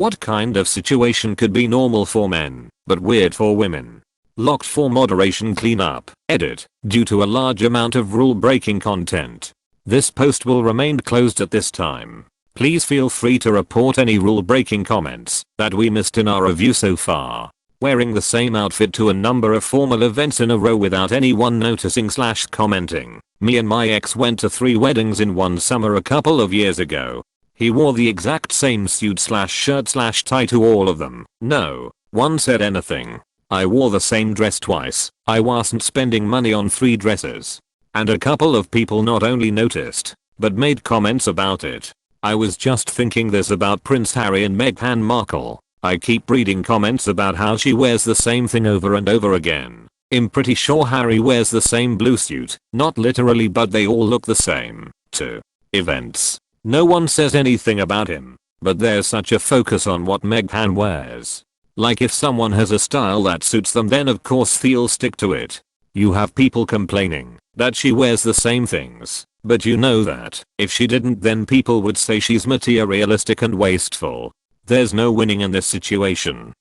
What kind of situation could be normal for men, but weird for women? Locked for moderation cleanup. Edit. Due to a large amount of rule-breaking content, this post will remain closed at this time. Please feel free to report any rule-breaking comments that we missed in our review so far. Wearing the same outfit to a number of formal events in a row without anyone noticing/commenting. Me and my ex went to 3 weddings in one summer a couple of years ago. He wore the exact same suit/shirt/tie to all of them. No one said anything. I wore the same dress twice. I wasn't spending money on 3 dresses. And a couple of people not only noticed, but made comments about it. I was just thinking this about Prince Harry and Meghan Markle. I keep reading comments about how she wears the same thing over and over again. I'm pretty sure Harry wears the same blue suit, not literally, but they all look the same. 2 events. No one says anything about him, but there's such a focus on what Meghan wears. Like if someone has a style that suits them, then of course they'll stick to it. You have people complaining that she wears the same things, but you know that if she didn't, then people would say she's materialistic and wasteful. There's no winning in this situation.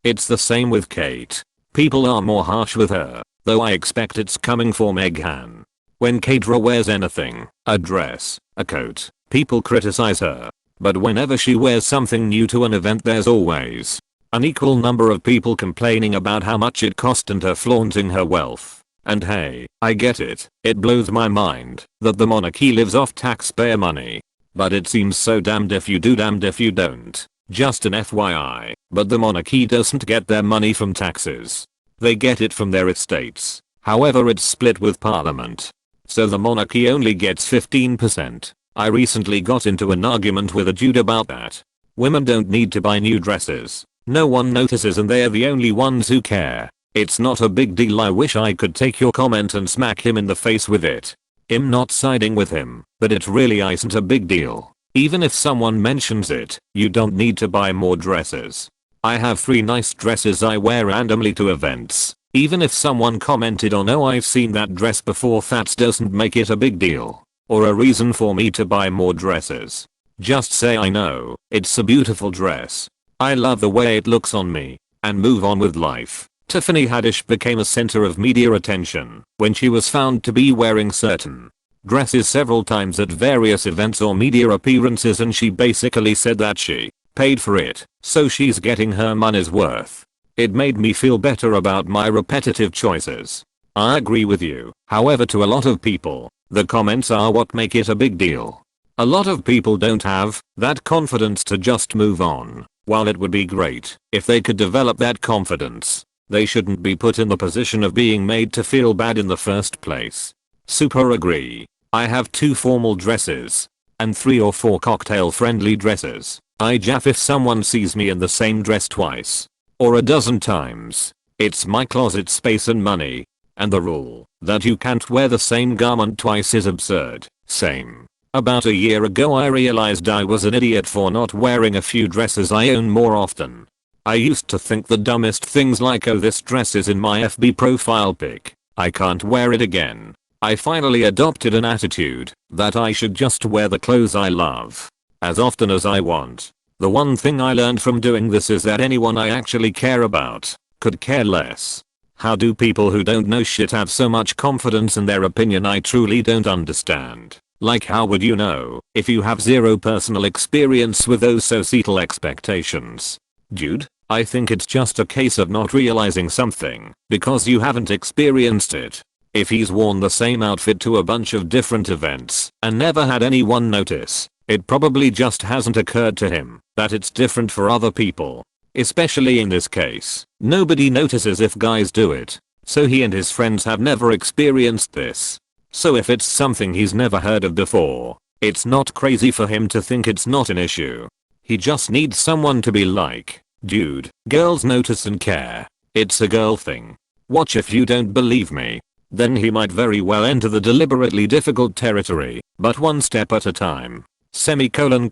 It's the same with Kate. People are more harsh with her, though I expect it's coming for Meghan. When Kate wears anything, a dress, a coat, people criticize her. But whenever she wears something new to an event, there's always an equal number of people complaining about how much it cost and her flaunting her wealth. And hey, I get it. It blows my mind that the monarchy lives off taxpayer money. But it seems so damned if you do, damned if you don't. Just an FYI, but the monarchy doesn't get their money from taxes. They get it from their estates. However, it's split with parliament. So the monarchy only gets 15%. I recently got into an argument with a dude about that. Women don't need to buy new dresses. No one notices and they're the only ones who care. It's not a big deal. I wish I could take your comment and smack him in the face with it. I'm not siding with him, but it really isn't a big deal. Even if someone mentions it, you don't need to buy more dresses. I have 3 nice dresses I wear randomly to events. Even if someone commented on, "Oh, I've seen that dress before," that doesn't make it a big deal or a reason for me to buy more dresses. Just say, "I know, it's a beautiful dress. I love the way it looks on me," and move on with life. Tiffany Haddish became a center of media attention when she was found to be wearing certain dresses several times at various events or media appearances, and she basically said that she paid for it, so she's getting her money's worth. It made me feel better about my repetitive choices. I agree with you. However, to a lot of people, the comments are what make it a big deal. A lot of people don't have that confidence to just move on. While it would be great if they could develop that confidence, they shouldn't be put in the position of being made to feel bad in the first place. Super agree. I have 2 formal dresses and 3 or 4 cocktail friendly dresses. I jaff if someone sees me in the same dress twice or a dozen times. It's my closet space and money. And the rule that you can't wear the same garment twice is absurd. Same. About a year ago I realized I was an idiot for not wearing a few dresses I own more often. I used to think the dumbest things like, "Oh, this dress is in my FB profile pic. I can't wear it again." I finally adopted an attitude that I should just wear the clothes I love as often as I want. The one thing I learned from doing this is that anyone I actually care about could care less. How do people who don't know shit have so much confidence in their opinion? I truly don't understand. Like, how would you know if you have 0 personal experience with those societal expectations? Dude, I think it's just a case of not realizing something because you haven't experienced it. If he's worn the same outfit to a bunch of different events and never had anyone notice, it probably just hasn't occurred to him that it's different for other people. Especially in this case, nobody notices if guys do it, so he and his friends have never experienced this. So if it's something he's never heard of before, it's not crazy for him to think it's not an issue. He just needs someone to be like, "Dude, girls notice and care. It's a girl thing." Watch. If you don't believe me, then he might very well enter the deliberately difficult territory, but one step at a time.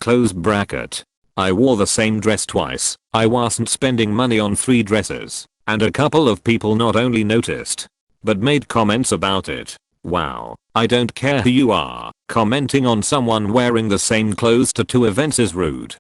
Close bracket. I wore the same dress twice. I wasn't spending money on 3 dresses, and a couple of people not only noticed, but made comments about it. Wow, I don't care who you are. Commenting on someone wearing the same clothes to 2 events is rude.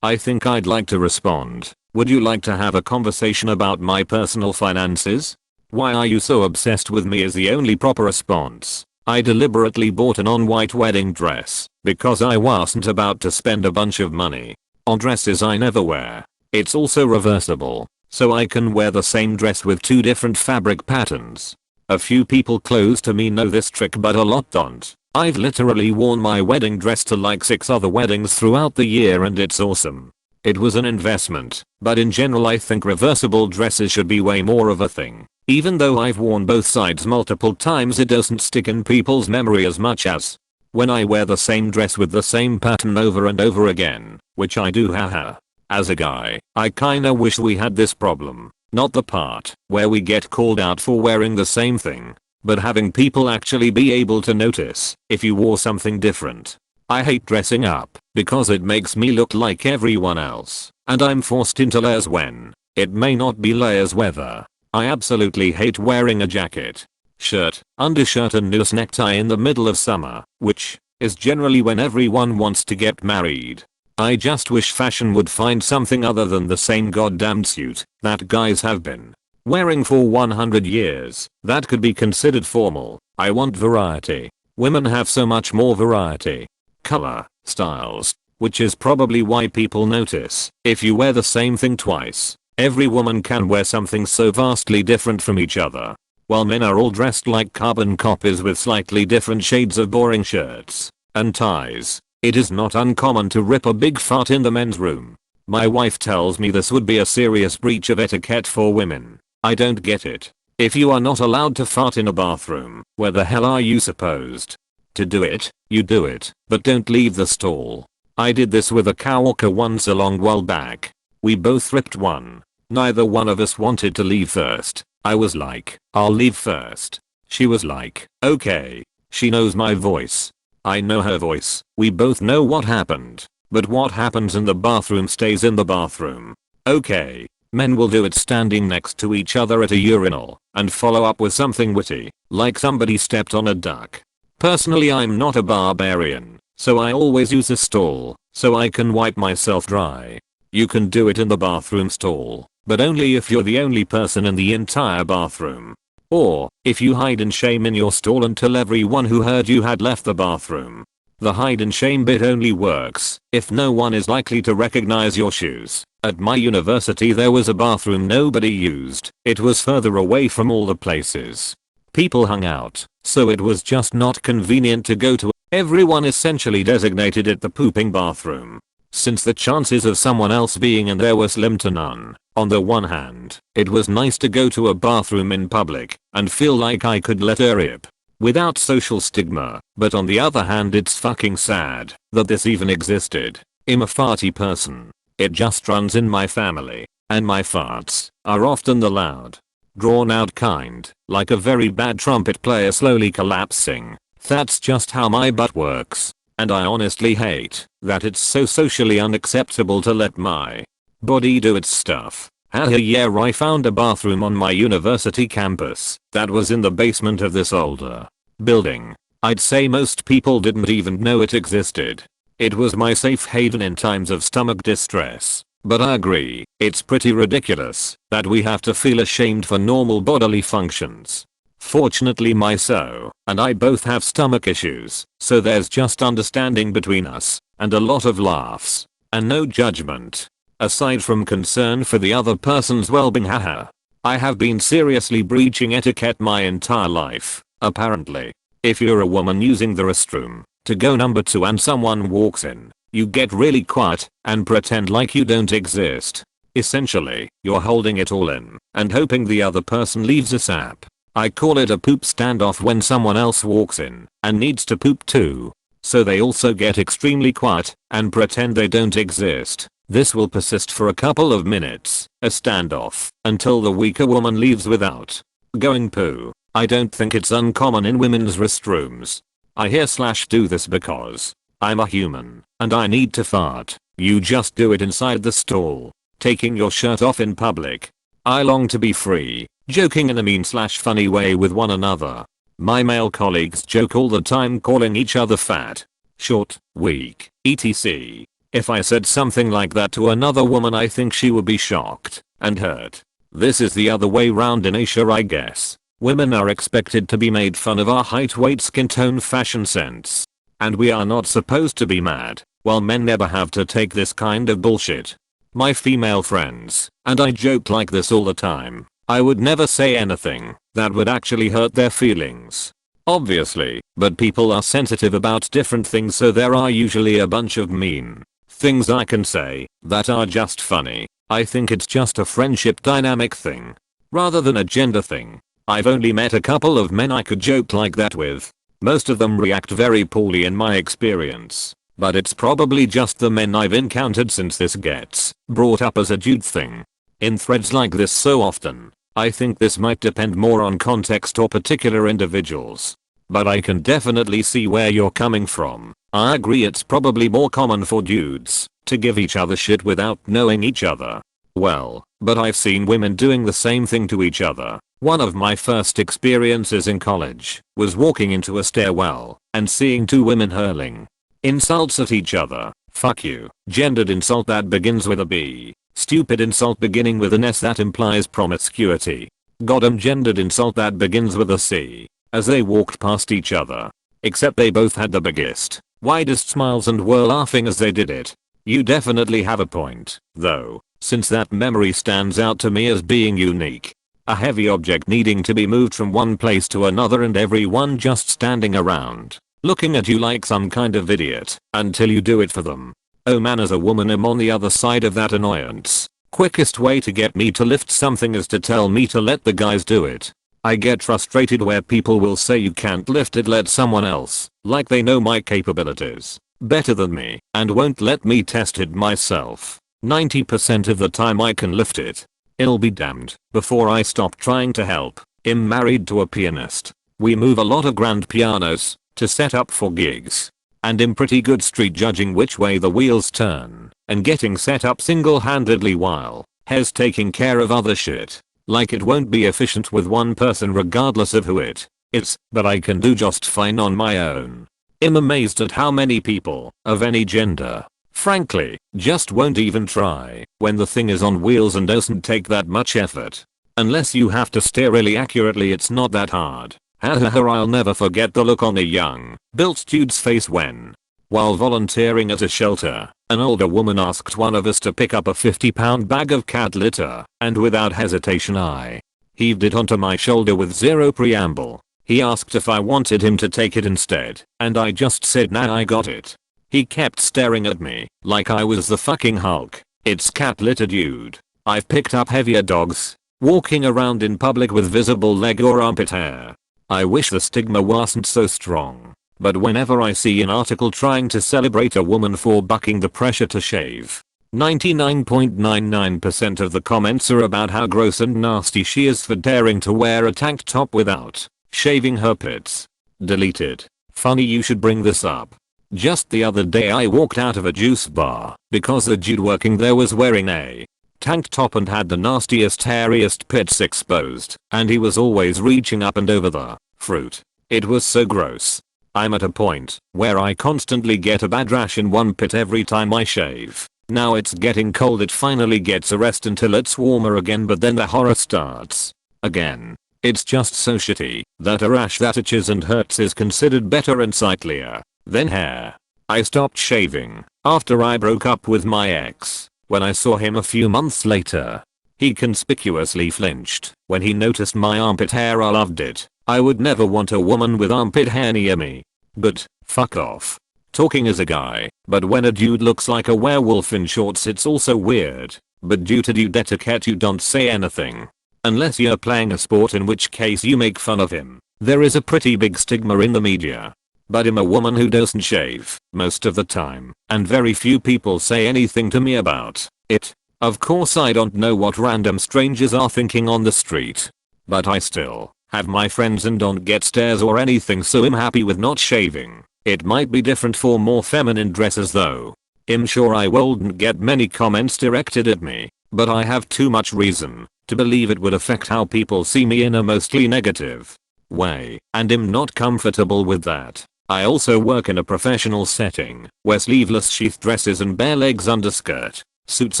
I think I'd like to respond. Would you like to have a conversation about my personal finances? Why are you so obsessed with me is the only proper response. I deliberately bought an on-white wedding dress because I wasn't about to spend a bunch of money on dresses I never wear. It's also reversible, so I can wear the same dress with 2 different fabric patterns. A few people close to me know this trick but a lot don't. I've literally worn my wedding dress to like 6 other weddings throughout the year and it's awesome. It was an investment, but in general I think reversible dresses should be way more of a thing. Even though I've worn both sides multiple times, it doesn't stick in people's memory as much as when I wear the same dress with the same pattern over and over again, which I do, haha. As a guy, I kinda wish we had this problem. Not the part where we get called out for wearing the same thing, but having people actually be able to notice if you wore something different. I hate dressing up because it makes me look like everyone else, and I'm forced into layers when it may not be layers weather. I absolutely hate wearing a jacket, shirt, undershirt and loose necktie in the middle of summer, which is generally when everyone wants to get married. I just wish fashion would find something other than the same goddamn suit that guys have been wearing for 100 years that could be considered formal. I want variety. Women have so much more variety. Color, styles, which is probably why people notice if you wear the same thing twice. Every woman can wear something so vastly different from each other, while men are all dressed like carbon copies with slightly different shades of boring shirts and ties. It is not uncommon to rip a big fart in the men's room. My wife tells me this would be a serious breach of etiquette for women. I don't get it. If you are not allowed to fart in a bathroom, where the hell are you supposed to do it? You do it, but don't leave the stall. I did this with a coworker once a long while back. We both ripped one. Neither one of us wanted to leave first. I was like, I'll leave first. She was like, okay. She knows my voice. I know her voice. We both know what happened. But what happens in the bathroom stays in the bathroom. Okay. Men will do it standing next to each other at a urinal and follow up with something witty, like somebody stepped on a duck. Personally, I'm not a barbarian, so I always use a stall so I can wipe myself dry. You can do it in the bathroom stall, but only if you're the only person in the entire bathroom. Or if you hide in shame in your stall until everyone who heard you had left the bathroom. The hide in shame bit only works if no one is likely to recognize your shoes. At my university there was a bathroom nobody used. It was further away from all the places people hung out, so it was just not convenient to go to. Everyone essentially designated it the pooping bathroom, since the chances of someone else being in there were slim to none. On the one hand, it was nice to go to a bathroom in public and feel like I could let her rip without social stigma, but on the other hand it's fucking sad that this even existed. I'm a farty person. It just runs in my family, and my farts are often the loud, drawn out kind, like a very bad trumpet player slowly collapsing. That's just how my butt works, and I honestly hate that it's so socially unacceptable to let my body do its stuff. Haha, yeah, I found a bathroom on my university campus that was in the basement of this older building. I'd say most people didn't even know it existed. It was my safe haven in times of stomach distress. But I agree, it's pretty ridiculous that we have to feel ashamed for normal bodily functions. Fortunately my so and I both have stomach issues, so there's just understanding between us, and a lot of laughs, and no judgment. Aside from concern for the other person's well-being, haha. I have been seriously breaching etiquette my entire life, apparently. If you're a woman using the restroom to go number 2 and someone walks in, you get really quiet and pretend like you don't exist. Essentially, you're holding it all in and hoping the other person leaves ASAP. I call it a poop standoff when someone else walks in and needs to poop too. So they also get extremely quiet and pretend they don't exist. This will persist for a couple of minutes, a standoff, until the weaker woman leaves without going poo. I don't think it's uncommon in women's restrooms. I hear/do this because I'm a human and I need to fart. You just do it inside the stall, taking your shirt off in public. I long to be free, joking in a mean/funny way with one another. My male colleagues joke all the time, calling each other fat, short, weak, etc. If I said something like that to another woman, I think she would be shocked and hurt. This is the other way round in Asia, I guess. Women are expected to be made fun of our height, weight, skin tone, fashion sense. And we are not supposed to be mad, while men never have to take this kind of bullshit. My female friends, and I joke like this all the time, I would never say anything that would actually hurt their feelings. Obviously, but people are sensitive about different things, so there are usually a bunch of mean things I can say that are just funny. I think it's just a friendship dynamic thing, rather than a gender thing. I've only met a couple of men I could joke like that with. Most of them react very poorly in my experience. But it's probably just the men I've encountered since this gets brought up as a dude thing in threads like this so often. I think this might depend more on context or particular individuals. But I can definitely see where you're coming from. I agree, it's probably more common for dudes to give each other shit without knowing each other well, but I've seen women doing the same thing to each other. One of my first experiences in college was walking into a stairwell and seeing two women hurling insults at each other. Fuck you. Gendered insult that begins with a B. Stupid insult beginning with an S that implies promiscuity. Goddamn gendered insult that begins with a C. As they walked past each other. Except they both had the biggest, widest smiles and were laughing as they did it. You definitely have a point, though, since that memory stands out to me as being unique. A heavy object needing to be moved from one place to another and everyone just standing around, looking at you like some kind of idiot, until you do it for them. Oh man, as a woman I'm on the other side of that annoyance. Quickest way to get me to lift something is to tell me to let the guys do it. I get frustrated where people will say you can't lift it, let someone else, like they know my capabilities better than me, and won't let me test it myself. 90% of the time I can lift it. I'll be damned before I stop trying to help. I'm married to a pianist. We move a lot of grand pianos to set up for gigs. And I'm pretty good street judging which way the wheels turn and getting set up single-handedly while Hez taking care of other shit. Like it won't be efficient with one person regardless of who it is, but I can do just fine on my own. I'm amazed at how many people of any gender, frankly, just won't even try when the thing is on wheels and doesn't take that much effort. Unless you have to steer really accurately, it's not that hard. Hahaha, I'll never forget the look on a young, built dude's face when, while volunteering at a shelter, an older woman asked one of us to pick up a 50-pound bag of cat litter, and without hesitation I heaved it onto my shoulder with zero preamble. He asked if I wanted him to take it instead, and I just said nah, I got it. He kept staring at me like I was the fucking Hulk. It's cat litter, dude. I've picked up heavier dogs walking around in public with visible leg or armpit hair. I wish the stigma wasn't so strong, but whenever I see an article trying to celebrate a woman for bucking the pressure to shave, 99.99% of the comments are about how gross and nasty she is for daring to wear a tank top without shaving her pits. Deleted. Funny you should bring this up. Just the other day I walked out of a juice bar because the dude working there was wearing a tank top and had the nastiest, hairiest pits exposed, and he was always reaching up and over the fruit. It was so gross. I'm at a point where I constantly get a bad rash in one pit every time I shave. Now it's getting cold, it finally gets a rest until it's warmer again, but then the horror starts again. It's just so shitty that a rash that itches and hurts is considered better and sightlier than hair. I stopped shaving after I broke up with my ex. When I saw him a few months later, he conspicuously flinched when he noticed my armpit hair. I loved it. I would never want a woman with armpit hair near me. But, fuck off. Talking as a guy, but when a dude looks like a werewolf in shorts it's also weird. But due to dude etiquette you don't say anything. Unless you're playing a sport, in which case you make fun of him. There is a pretty big stigma in the media. But I'm a woman who doesn't shave most of the time, and very few people say anything to me about it. Of course I don't know what random strangers are thinking on the street. But I still have my friends and don't get stares or anything, so I'm happy with not shaving. It might be different for more feminine dresses though. I'm sure I wouldn't get many comments directed at me, but I have too much reason to believe it would affect how people see me in a mostly negative way, and I'm not comfortable with that. I also work in a professional setting where sleeveless sheath dresses and bare legs underskirt suits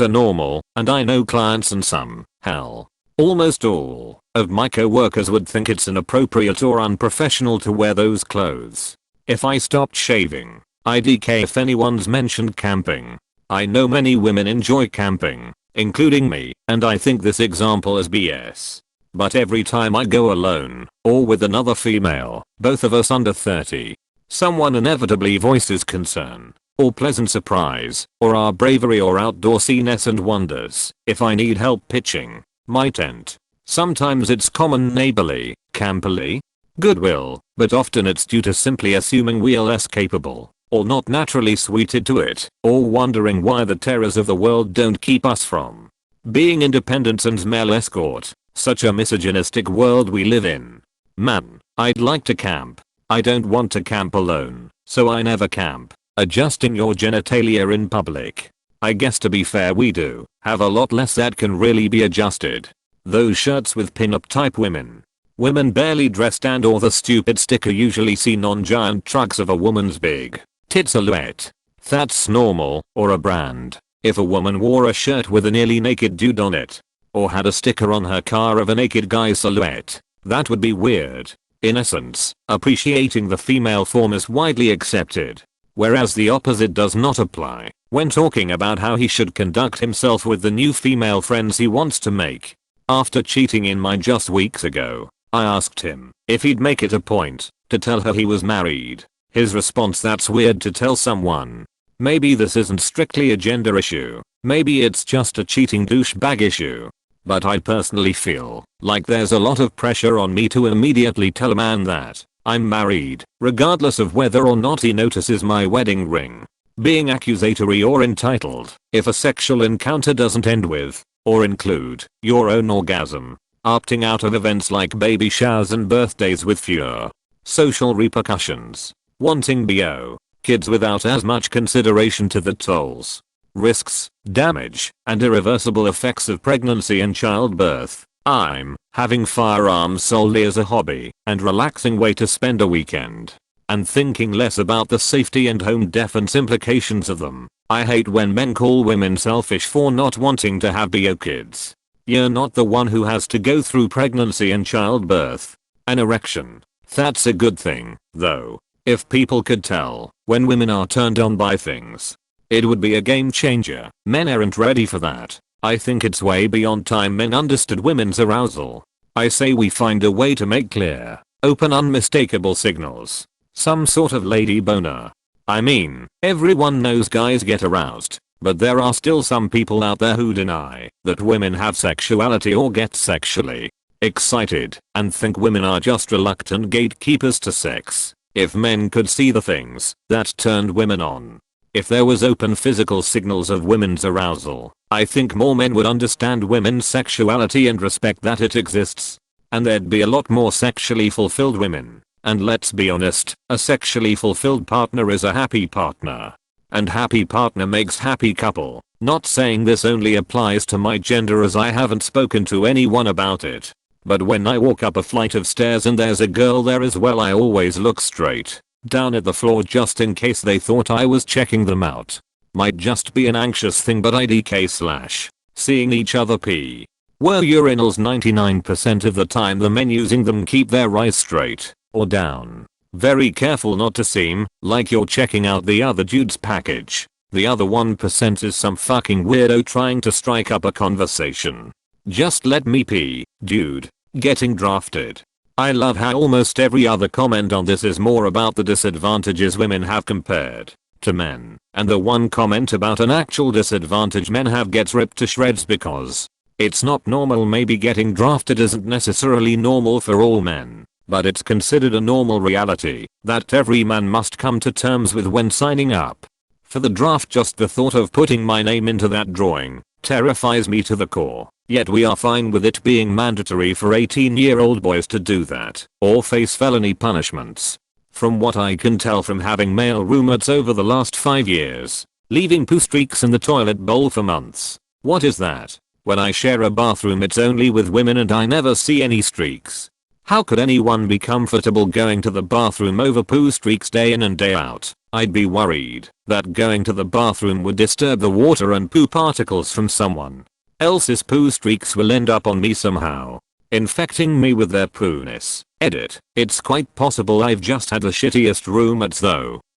are normal, and I know clients and some, hell, almost all, of my co-workers would think it's inappropriate or unprofessional to wear those clothes. If I stopped shaving, I'd care if anyone's mentioned camping. I know many women enjoy camping, including me, and I think this example is BS. But every time I go alone, or with another female, both of us under 30, someone inevitably voices concern, or pleasant surprise, or our bravery or outdoorsiness and wonders if I need help pitching my tent. Sometimes it's common neighborly, camperly goodwill, but often it's due to simply assuming we are less capable, or not naturally suited to it, or wondering why the terrors of the world don't keep us from being independent and male escort. Such a misogynistic world we live in. Man, I'd like to camp. I don't want to camp alone, so I never camp. Adjusting your genitalia in public. I guess to be fair we do have a lot less that can really be adjusted. Those shirts with pin-up type women. Women barely dressed and or the stupid sticker usually seen on giant trucks of a woman's big tit silhouette. That's normal, or a brand. If a woman wore a shirt with a nearly naked dude on it, or had a sticker on her car of a naked guy silhouette, that would be weird. In essence, appreciating the female form is widely accepted, whereas the opposite does not apply when talking about how he should conduct himself with the new female friends he wants to make. After cheating in mine just weeks ago, I asked him if he'd make it a point to tell her he was married. His response: that's weird to tell someone. Maybe this isn't strictly a gender issue. Maybe it's just a cheating douchebag issue. But I personally feel like there's a lot of pressure on me to immediately tell a man that I'm married, regardless of whether or not he notices my wedding ring. Being accusatory or entitled if a sexual encounter doesn't end with, or include, your own orgasm. Opting out of events like baby showers and birthdays with fewer social repercussions. Wanting BO kids without as much consideration to the tolls, risks, damage, and irreversible effects of pregnancy and childbirth. I'm having firearms solely as a hobby and relaxing way to spend a weekend, and thinking less about the safety and home defense implications of them. I hate when men call women selfish for not wanting to have BO kids. You're not the one who has to go through pregnancy and childbirth. An erection. That's a good thing, though. If people could tell when women are turned on by things, it would be a game changer. Men aren't ready for that. I think it's way beyond time men understood women's arousal. I say we find a way to make clear, open, unmistakable signals. Some sort of lady boner. I mean, everyone knows guys get aroused, but there are still some people out there who deny that women have sexuality or get sexually excited and think women are just reluctant gatekeepers to sex. If men could see the things that turned women on, if there was open physical signals of women's arousal, I think more men would understand women's sexuality and respect that it exists. And there'd be a lot more sexually fulfilled women. And let's be honest, a sexually fulfilled partner is a happy partner. And happy partner makes happy couple. Not saying this only applies to my gender, as I haven't spoken to anyone about it. But when I walk up a flight of stairs and there's a girl there as well, I always look straight down at the floor just in case they thought I was checking them out. Might just be an anxious thing, but IDK/ seeing each other pee were urinals 99% of the time. The men using them keep their eyes straight or down. Very careful not to seem like you're checking out the other dude's package. The other 1% is some fucking weirdo trying to strike up a conversation. Just let me pee, dude. Getting drafted. I love how almost every other comment on this is more about the disadvantages women have compared to men, and the one comment about an actual disadvantage men have gets ripped to shreds because it's not normal. Maybe getting drafted isn't necessarily normal for all men, but it's considered a normal reality that every man must come to terms with when signing up for the draft. Just the thought of putting my name into that drawing terrifies me to the core. Yet we are fine with it being mandatory for 18-year-old boys to do that or face felony punishments. From what I can tell from having male roommates over the last 5 years, leaving poo streaks in the toilet bowl for months. What is that? When I share a bathroom it's only with women and I never see any streaks. How could anyone be comfortable going to the bathroom over poo streaks day in and day out? I'd be worried that going to the bathroom would disturb the water and poo particles from someone else's poo streaks will end up on me somehow, infecting me with their poo-ness. Edit. It's quite possible I've just had the shittiest roommates though.